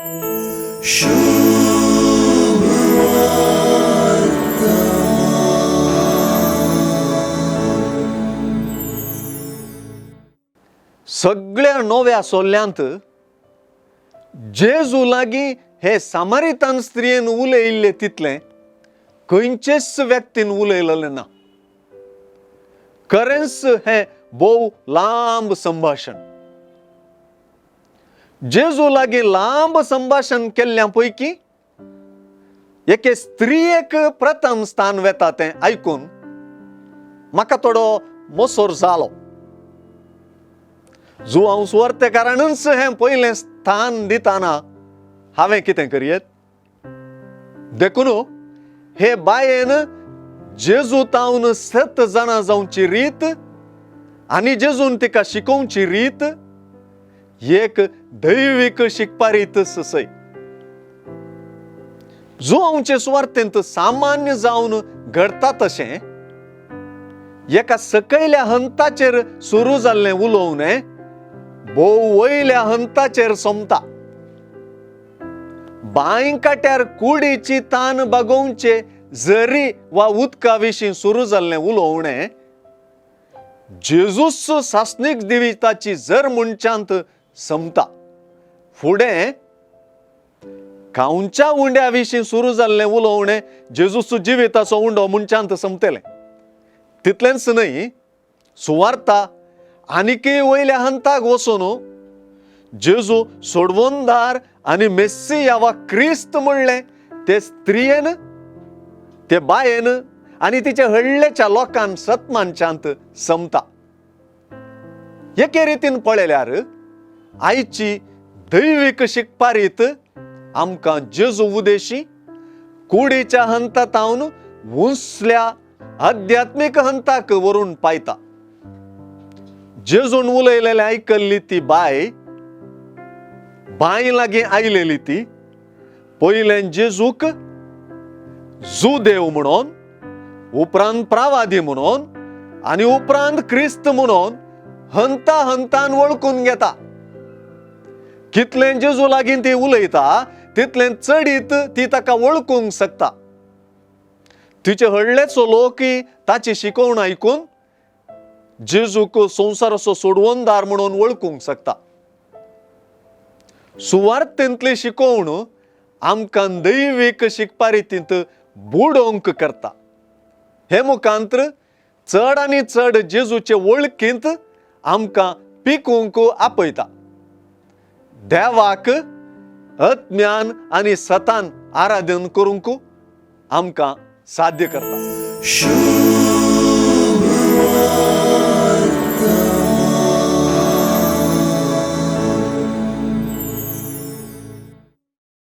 सगळ्या नव्या सोल्ल्यांत जेजू लागी हे सामारितान स्त्रियेन उलयिल्ले तितले खंयचेच व्यक्तीन उलयलेलें ना. खरेंच हे भोव लांब संभाषण. जेजू लागी लांब संभाषण केल्ल्या पैकी एके स्त्रियेक प्रथम स्थान वेता तें आयकून म्हाका थोडो मोसोर जालो. जो हांव सुवार्थेकारानच हें पयलें स्थान दिताना हांवें कितें करीत? देखून हे बायेन जेजू तावन 7 जाणां जावची रीत आनी जेजून तिका शिकोवची रीत एक दैवीक शिकपारीत सय. जो आमचे सुवार्थेंत सामान्य जावन घडता तशें एका सकयल्या हंताचेर सुरू जाल्लें उलोवणें भोव वयल्या हंताचेर सोंपता. बांयकाट्यार कुडीची तान बागोवचे झरी वा उदका विशीं सुरू जाल्लें उलोवणें जेजूस सासणीक दिविताची झर मनशांत सोंपता. फुडें खावच्या उंड्या विशीं सुरू जाल्लें उलोवणें जेजूस जिविताचो उंडो मनशांत सोंपतलें. तितलेंच न्हय, सुवार्ता आनीकय वयल्या हंताक वचून जेजू सोडवोनदार आनी मेस्सिया वा क्रिस्त म्हणलें ते स्त्रियेन, ते बायेन आनी तिचे हळ्ळेच्या लोकांन सतमानशांत सोंपता. एके रितीन पळयल्यार आयची दैवीक शिकपारीत आमकां जेजू उदेशी कुडीच्या हंतातावन वुसल्या आध्यात्मीक हंताक व्हरून पायता. जेजून उलयलेलें आयकल्ली ती बाय लागीं आयलेली ती पयलें जेजूक जू देव म्हणून, उपरांत प्रवादी म्हणून आनी उपरांत क्रिस्त म्हणून हंता हंतान वळखून घेता. कितलें जेजू लागीं ती उलयता तितलें चडीत ती ताका वळखूंक शकता. तिचे हळ्ळेचो लोकय ताची शिकवण आयकून जेजूक संवसाराचो सोडवोनदार म्हणून वळखूंक शकता. सुवार्थेंतली शिकवण आमकां दैवीक शिकपारीतींत बुडोवंक करता. हे मुखांत्र चड आनी चड जेजूचे वळखींत आमकां पिकूंक आपयता. देवाक अज्ञान आनी सतान आराधन करूंक आमकां साध्य करता.